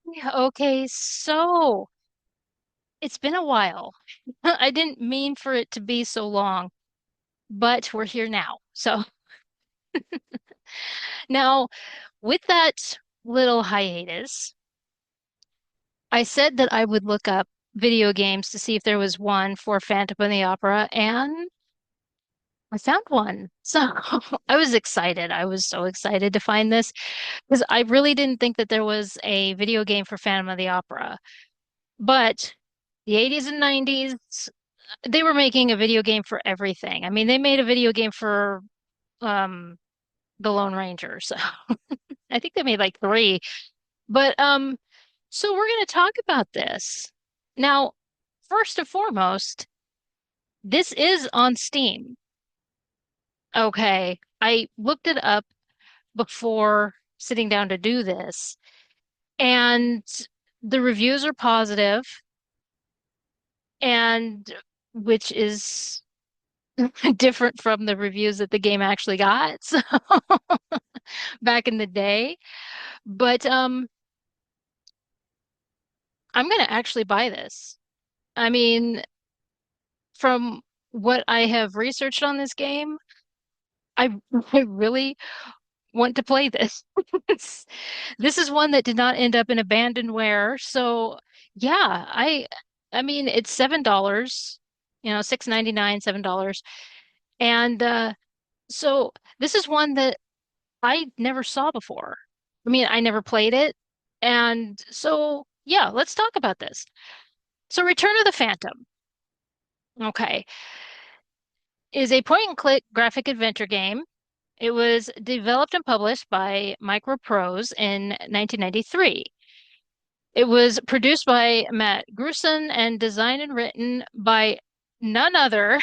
Okay, so it's been a while. I didn't mean for it to be so long, but we're here now. So now, with that little hiatus, I said that I would look up video games to see if there was one for Phantom of the Opera, and I found one. So I was excited. I was so excited to find this because I really didn't think that there was a video game for Phantom of the Opera. But the 80s and 90s, they were making a video game for everything. I mean, they made a video game for um the Lone Ranger. So I think they made like three. But so we're going to talk about this. Now, first and foremost, this is on Steam. Okay. I looked it up before sitting down to do this, and the reviews are positive, and which is different from the reviews that the game actually got. So back in the day. But I'm gonna actually buy this. I mean, from what I have researched on this game, I I really want to play this. It's- This is one that did not end up in abandonware. So yeah, I mean it's $7, $6.99, $7. And so this is one that I never saw before. I mean, I never played it. And so yeah, let's talk about this. So Return of the Phantom. Okay. Is a point and click graphic adventure game. It was developed and published by Microprose in 1993. It was produced by Matt Gruson and designed and written by none other.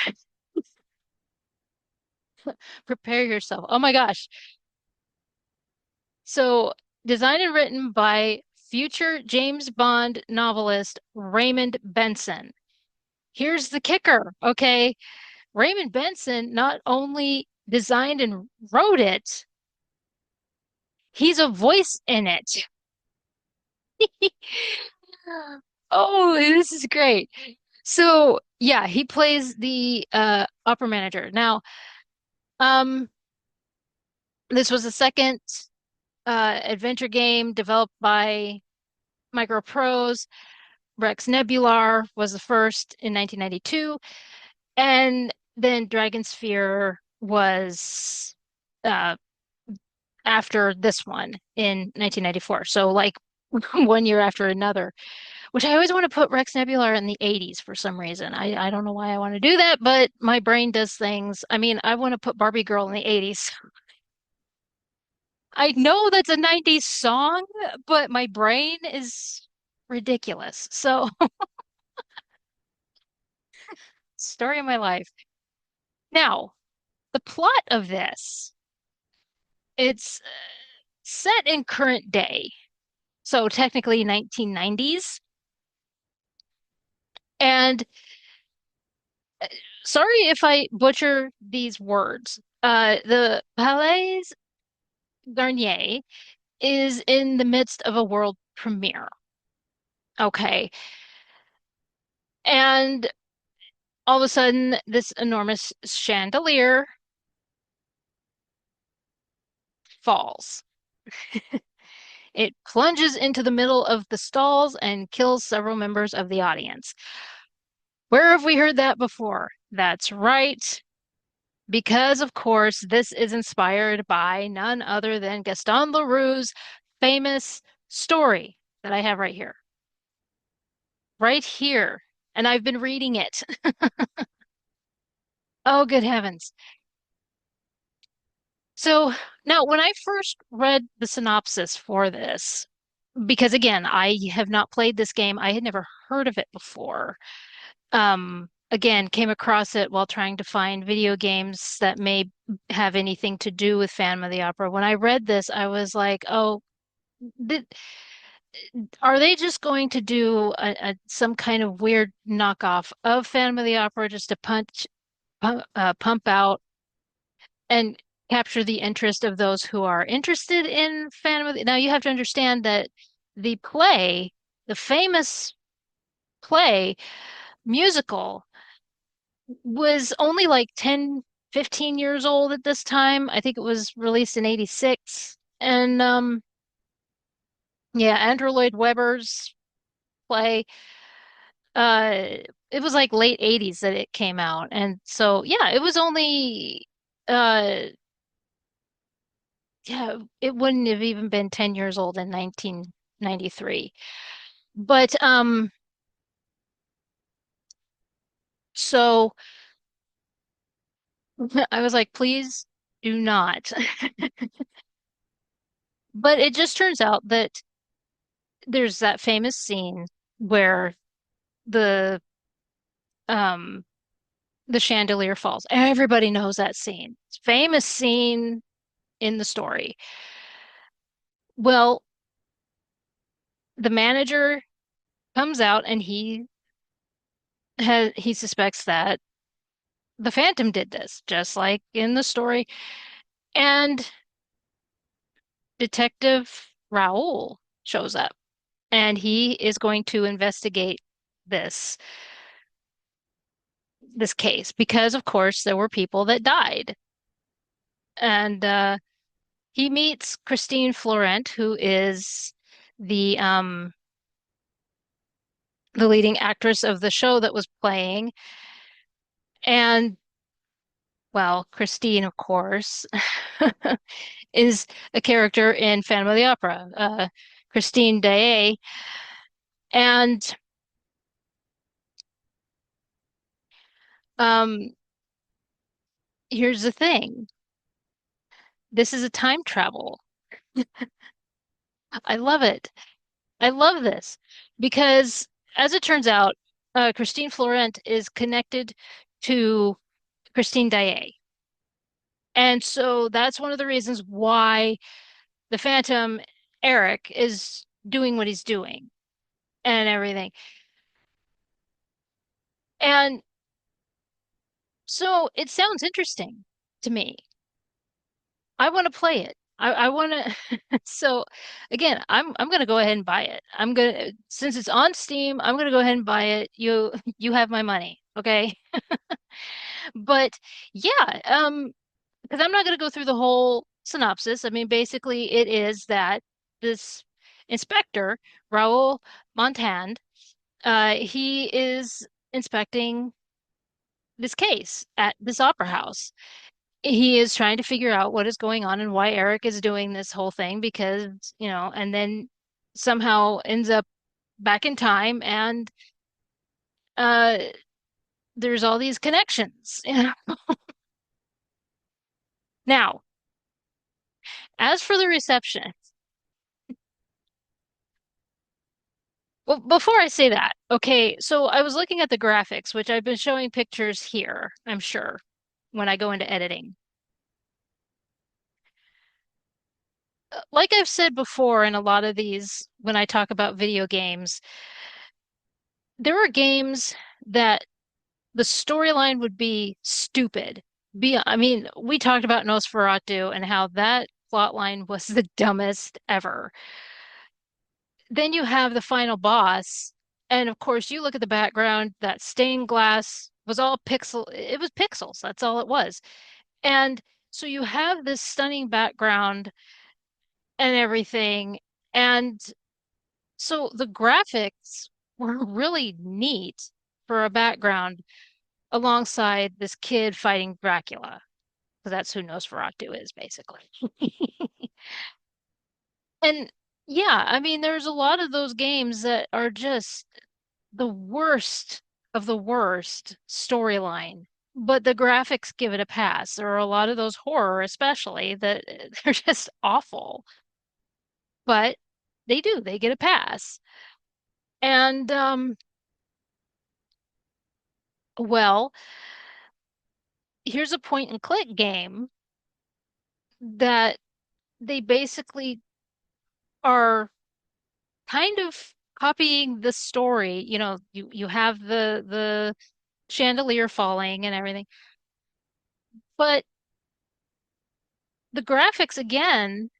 Prepare yourself. Oh my gosh. So, designed and written by future James Bond novelist Raymond Benson. Here's the kicker, okay? Raymond Benson not only designed and wrote it, he's a voice in it. Oh, this is great. So, yeah, he plays the opera manager. Now, um, this was the second adventure game developed by Microprose. Rex Nebular was the first in 1992, and then Dragon Sphere was uh, after this one in 1994. So, like, one year after another. Which I always want to put Rex Nebular in the 80s for some reason. I don't know why I want to do that, but my brain does things. I mean, I want to put Barbie Girl in the 80s. I know that's a 90s song, but my brain is ridiculous. So, story of my life. Now, the plot of this, it's set in current day. So, technically 1990s. And sorry if I butcher these words. The Palais Garnier is in the midst of a world premiere. Okay. And all of a sudden, this enormous chandelier falls. It plunges into the middle of the stalls and kills several members of the audience. Where have we heard that before? That's right, because of course, this is inspired by none other than Gaston Leroux's famous story that I have right here. Right here. And I've been reading it. Oh, good heavens. So now, when I first read the synopsis for this, because again, I have not played this game, I had never heard of it before. Again, came across it while trying to find video games that may have anything to do with Phantom of the Opera. When I read this, I was like, oh, th are they just going to do some kind of weird knockoff of Phantom of the Opera just to pump out and capture the interest of those who are interested in Phantom of the... Now you have to understand that The play, the famous play musical, was only like 10, 15 years old at this time. I think it was released in 86. And yeah, Andrew Lloyd Webber's play, uh it was like late 80s that it came out. And so yeah, it was only uh yeah, it wouldn't have even been 10 years old in 1993. But so I was like, please do not. But it just turns out that there's that famous scene where the um the chandelier falls. Everybody knows that scene. It's a famous scene in the story. Well, the manager comes out and he suspects that the Phantom did this, just like in the story. And Detective Raoul shows up and he is going to investigate this this case because of course there were people that died. And he meets Christine Florent, who is the um the leading actress of the show that was playing. And well, Christine, of course, is a character in Phantom of the Opera, Christine Daae. And um, here's the thing. This is a time travel. I love it. I love this because, as it turns out, Christine Florent is connected to Christine Daae. And so that's one of the reasons why the Phantom, Eric, is doing what he's doing and everything. And so it sounds interesting to me. I want to play it. I want to. So again, I'm going to go ahead and buy it. I'm going to, since it's on Steam, I'm going to go ahead and buy it. You have my money, okay? But yeah, because I'm not going to go through the whole synopsis. I mean, basically, it is that this inspector, Raoul Montand, he is inspecting this case at this opera house. He is trying to figure out what is going on and why Eric is doing this whole thing because, and then somehow ends up back in time and uh there's all these connections. Now, as for the reception, well, before I say that, okay, so I was looking at the graphics, which I've been showing pictures here, I'm sure, when I go into editing. Like I've said before in a lot of these, when I talk about video games, there are games that the storyline would be stupid. I mean, we talked about Nosferatu and how that plot line was the dumbest ever. Then you have the final boss, and of course, you look at the background, that stained glass was all it was pixels, that's all it was. And so you have this stunning background and everything. And so the graphics were really neat for a background alongside this kid fighting Dracula, because that's who Nosferatu is, basically. And yeah, I mean, there's a lot of those games that are just the worst of the worst storyline, but the graphics give it a pass. There are a lot of those horror, especially, that they're just awful, but they get a pass. And well, here's a point and click game that they basically are kind of copying the story. You have the chandelier falling and everything, but the graphics again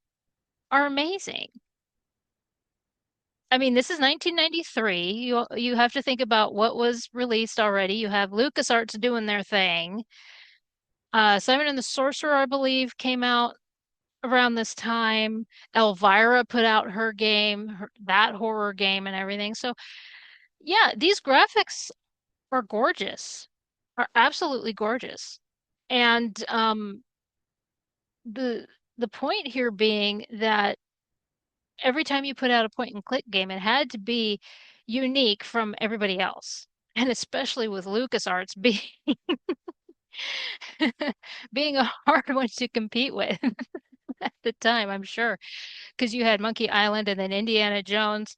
are amazing. I mean, this is 1993. You have to think about what was released already. You have LucasArts doing their thing. Simon and the Sorcerer, I believe, came out around this time. Elvira put out her game, that horror game and everything. So, yeah, these graphics are gorgeous, are absolutely gorgeous. And the the point here being that every time you put out a point and click game, it had to be unique from everybody else. And especially with LucasArts being being a hard one to compete with at the time, I'm sure, because you had Monkey Island and then Indiana Jones.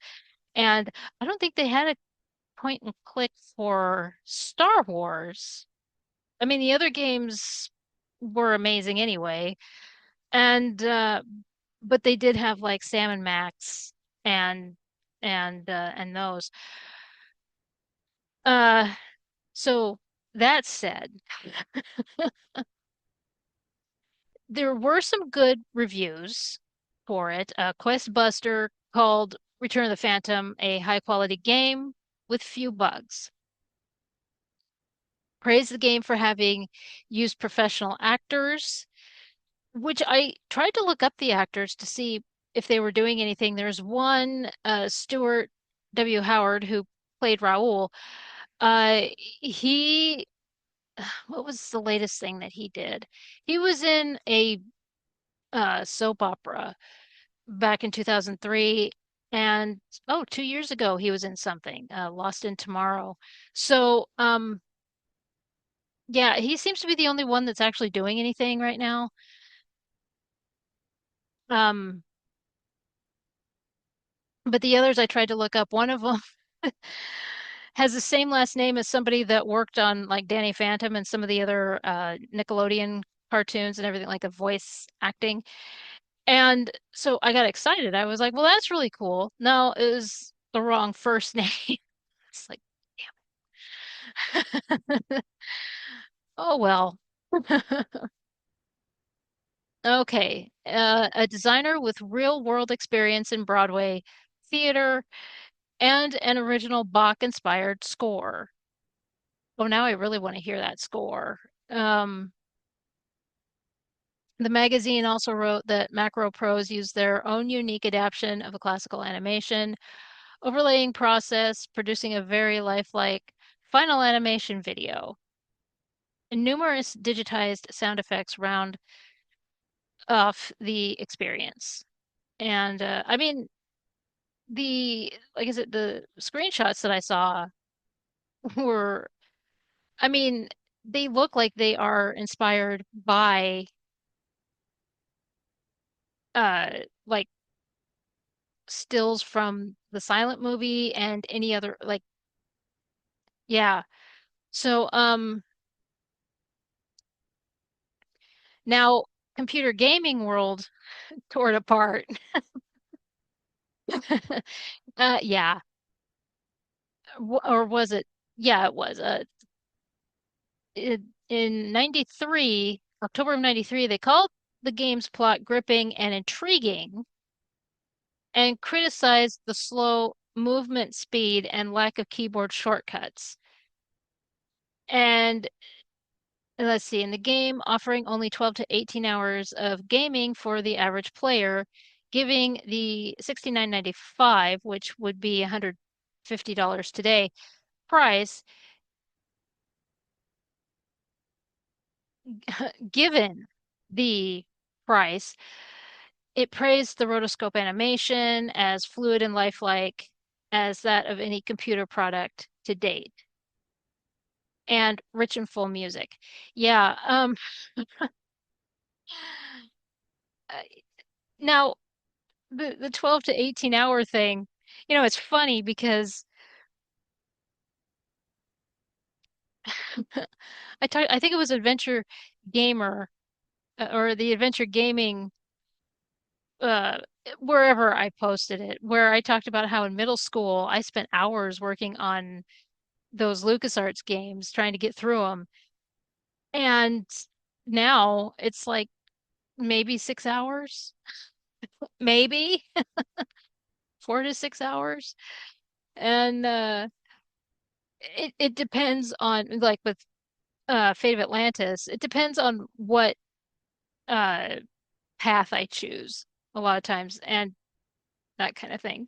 And I don't think they had a point and click for Star Wars. I mean, the other games were amazing anyway. And but they did have like Sam and Max and and those. Uh so that said, there were some good reviews for it. Quest Buster called Return of the Phantom a high quality game with few bugs. Praised the game for having used professional actors, which I tried to look up the actors to see if they were doing anything. There's one, Stuart W. Howard, who played Raoul. He, what was the latest thing that he did? He was in a soap opera back in 2003. And oh, 2 years ago, he was in something, Lost in Tomorrow. So, yeah, he seems to be the only one that's actually doing anything right now. Um, but the others I tried to look up. One of them has the same last name as somebody that worked on like Danny Phantom and some of the other Nickelodeon cartoons and everything, like the voice acting. And so I got excited. I was like, well, that's really cool. No, it was the wrong first name. It's like, damn. Oh well. Okay. A designer with real world experience in Broadway theater and an original Bach inspired score. Oh, now I really want to hear that score. Um, the magazine also wrote that Macro Pros used their own unique adaptation of a classical animation, overlaying process, producing a very lifelike final animation video. And numerous digitized sound effects round off the experience. And I mean, like I said, the screenshots that I saw were, I mean, they look like they are inspired by like stills from the silent movie and any other like yeah. So now computer gaming world tore it apart. Yeah. Or was it? Yeah, it was. In 93, October of 93, they called the game's plot gripping and intriguing and criticized the slow movement speed and lack of keyboard shortcuts. And let's see, in the game, offering only 12 to 18 hours of gaming for the average player, giving the 69.95, which would be $150 today, price, given the price, it praised the rotoscope animation as fluid and lifelike as that of any computer product to date, and rich and full music. Yeah, uh, now the 12 to 18 hour thing, it's funny because I think it was Adventure Gamer or the Adventure Gaming uh wherever I posted it, where I talked about how in middle school I spent hours working on those LucasArts games trying to get through them. And now it's like maybe 6 hours, maybe. 4 to 6 hours. And it depends on, like, with Fate of Atlantis, it depends on what uh path I choose a lot of times and that kind of thing.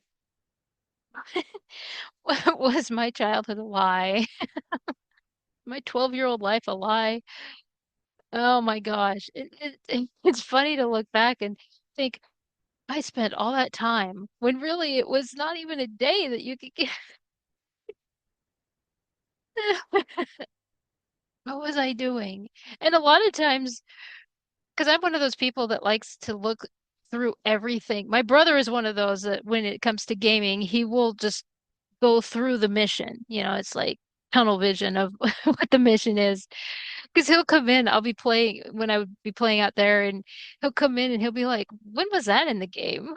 Was my childhood a lie? My 12-year-old life a lie? Oh my gosh. It's funny to look back and think I spent all that time when really it was not even a day that you could get. What was I doing? And a lot of times, because I'm one of those people that likes to look through everything. My brother is one of those that when it comes to gaming, he will just go through the mission. It's like tunnel vision of what the mission is. Because he'll come in, I'll be playing when I would be playing out there, and he'll come in and he'll be like, "When was that in the game?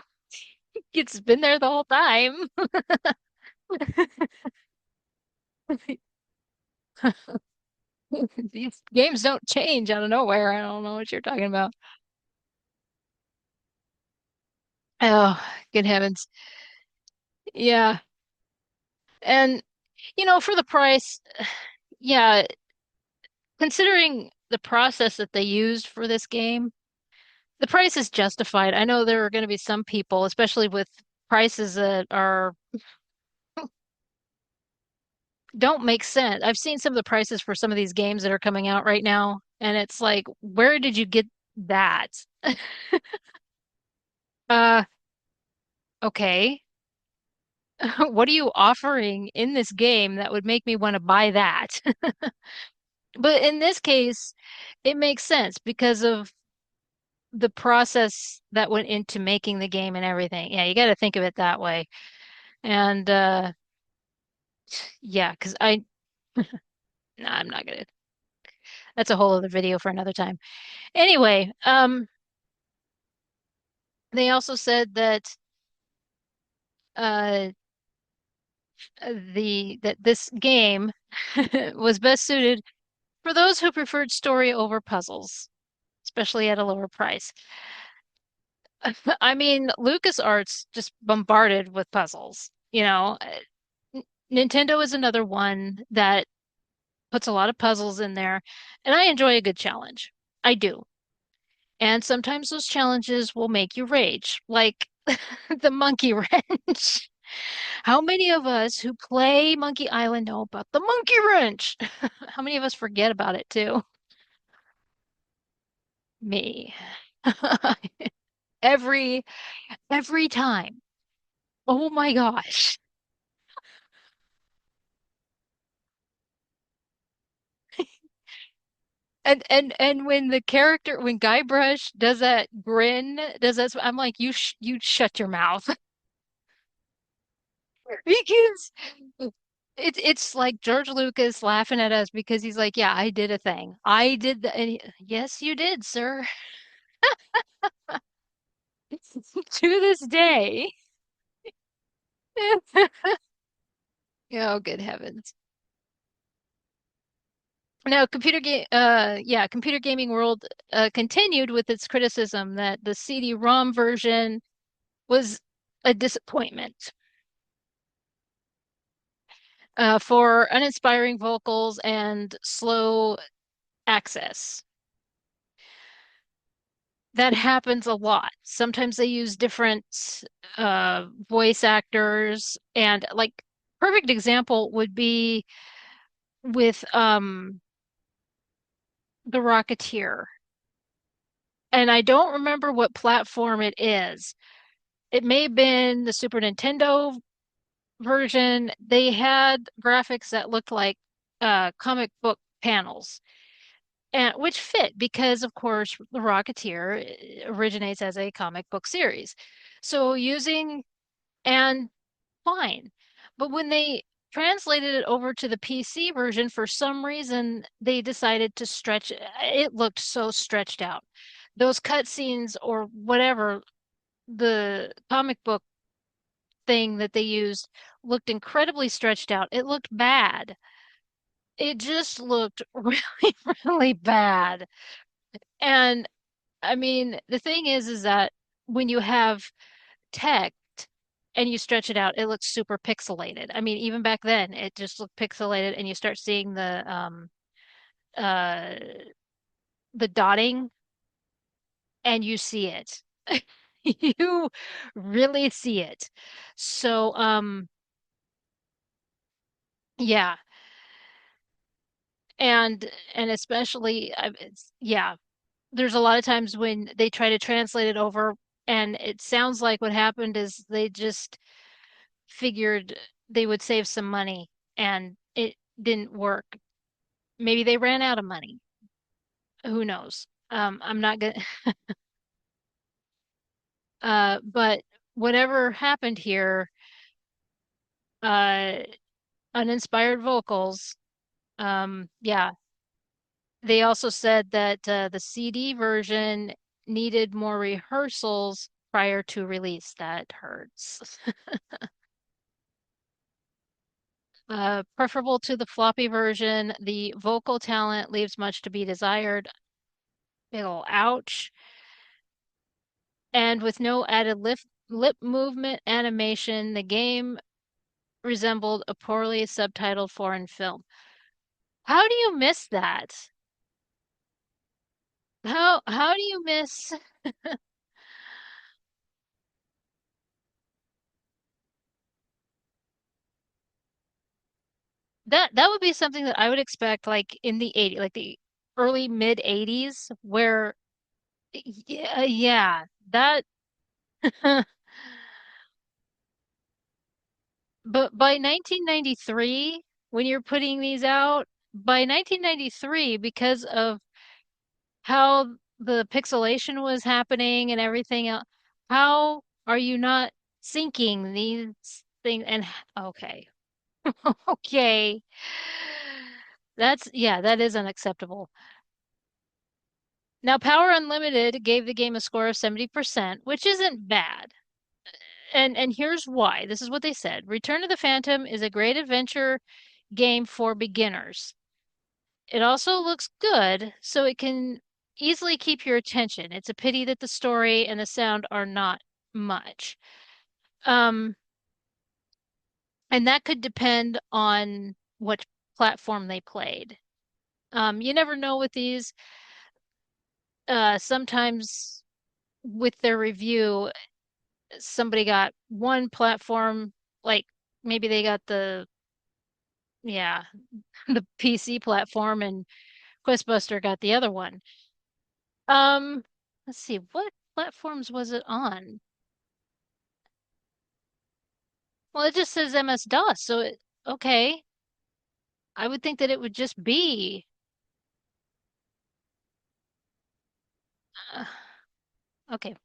It's been there the whole time." These games don't change out of nowhere. I don't know what you're talking about. Oh, good heavens. Yeah. And, for the price, yeah, considering the process that they used for this game, the price is justified. I know there are going to be some people, especially with prices that are don't make sense. I've seen some of the prices for some of these games that are coming out right now, and it's like, where did you get that? Uh, okay. What are you offering in this game that would make me want to buy that? But in this case, it makes sense because of the process that went into making the game and everything. Yeah, you got to think of it that way. And yeah, because no, I'm not gonna. That's a whole other video for another time. Anyway, they also said that uh, the that this game was best suited for those who preferred story over puzzles, especially at a lower price. I mean, LucasArts just bombarded with puzzles. Nintendo is another one that puts a lot of puzzles in there, and I enjoy a good challenge. I do. And sometimes those challenges will make you rage, like the monkey wrench. How many of us who play Monkey Island know about the monkey wrench? How many of us forget about it too? Me. Every every time. Oh my gosh. And when Guybrush does that grin, I'm like, you shut your mouth. Because it's like George Lucas laughing at us because he's like, yeah, I did a thing. I did the and yes, you did, sir. To this day. Oh, good heavens. Now, Computer Gaming World continued with its criticism that the CD-ROM version was a disappointment for uninspiring vocals and slow access. That happens a lot. Sometimes they use different voice actors, and like perfect example would be with The Rocketeer. And I don't remember what platform it is. It may have been the Super Nintendo version. They had graphics that looked like comic book panels, and which fit because, of course, The Rocketeer originates as a comic book series. So using and fine, but when they translated it over to the PC version, for some reason they decided to stretch it. It looked so stretched out. Those cutscenes or whatever the comic book thing that they used looked incredibly stretched out. It looked bad. It just looked really, really bad. And I mean, the thing is that when you have text and you stretch it out, it looks super pixelated. I mean, even back then, it just looked pixelated, and you start seeing uh the dotting, and you see it. You really see it. So, yeah, and especially, yeah, there's a lot of times when they try to translate it over, and it sounds like what happened is they just figured they would save some money, and it didn't work. Maybe they ran out of money. Who knows? I'm not gonna, but whatever happened here, uh, uninspired vocals. Yeah, they also said that the CD version needed more rehearsals prior to release. That hurts. Preferable to the floppy version, the vocal talent leaves much to be desired. Big ol' ouch. And with no added lip movement animation, the game resembled a poorly subtitled foreign film. How do you miss that? How do you miss that? That would be something that I would expect like in the 80s, like the early mid 80s, where yeah, yeah, that but by 1993, when you're putting these out, by 1993, because of how the pixelation was happening and everything else, how are you not syncing these things? And okay, okay, yeah, that is unacceptable. Now, Power Unlimited gave the game a score of 70%, which isn't bad. And here's why. This is what they said. Return to the Phantom is a great adventure game for beginners. It also looks good, so it can easily keep your attention. It's a pity that the story and the sound are not much. Um, and that could depend on what platform they played. You never know with these. Sometimes with their review, somebody got one platform, like maybe they got yeah, the PC platform, and Questbuster got the other one. Um, let's see, what platforms was it on? Well, it just says MS-DOS, so okay. I would think that it would just be. Uh, okay.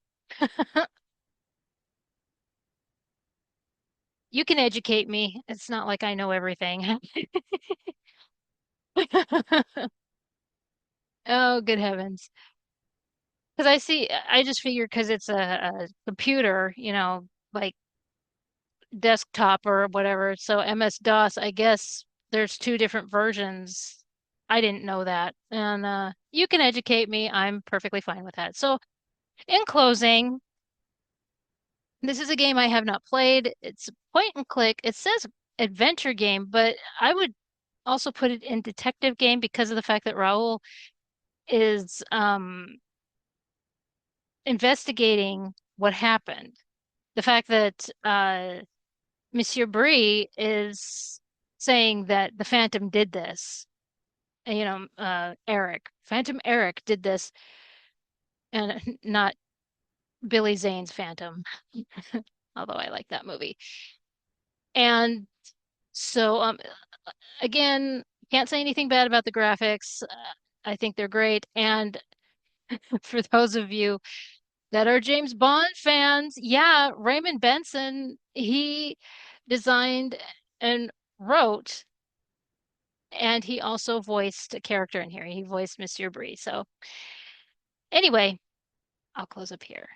You can educate me. It's not like I know everything. Oh, good heavens. Because I just figured because it's a computer, like desktop or whatever. So MS-DOS, I guess there's two different versions. I didn't know that. And you can educate me. I'm perfectly fine with that. So, in closing, this is a game I have not played. It's point and click. It says adventure game, but I would also put it in detective game because of the fact that Raul is investigating what happened. The fact that Monsieur Brie is saying that the Phantom did this. And, Phantom Eric did this, and not Billy Zane's Phantom, although I like that movie. And so, again, can't say anything bad about the graphics. I think they're great. And for those of you that are James Bond fans, yeah, Raymond Benson, he designed and wrote, and he also voiced a character in here. He voiced Monsieur Brie. So anyway, I'll close up here.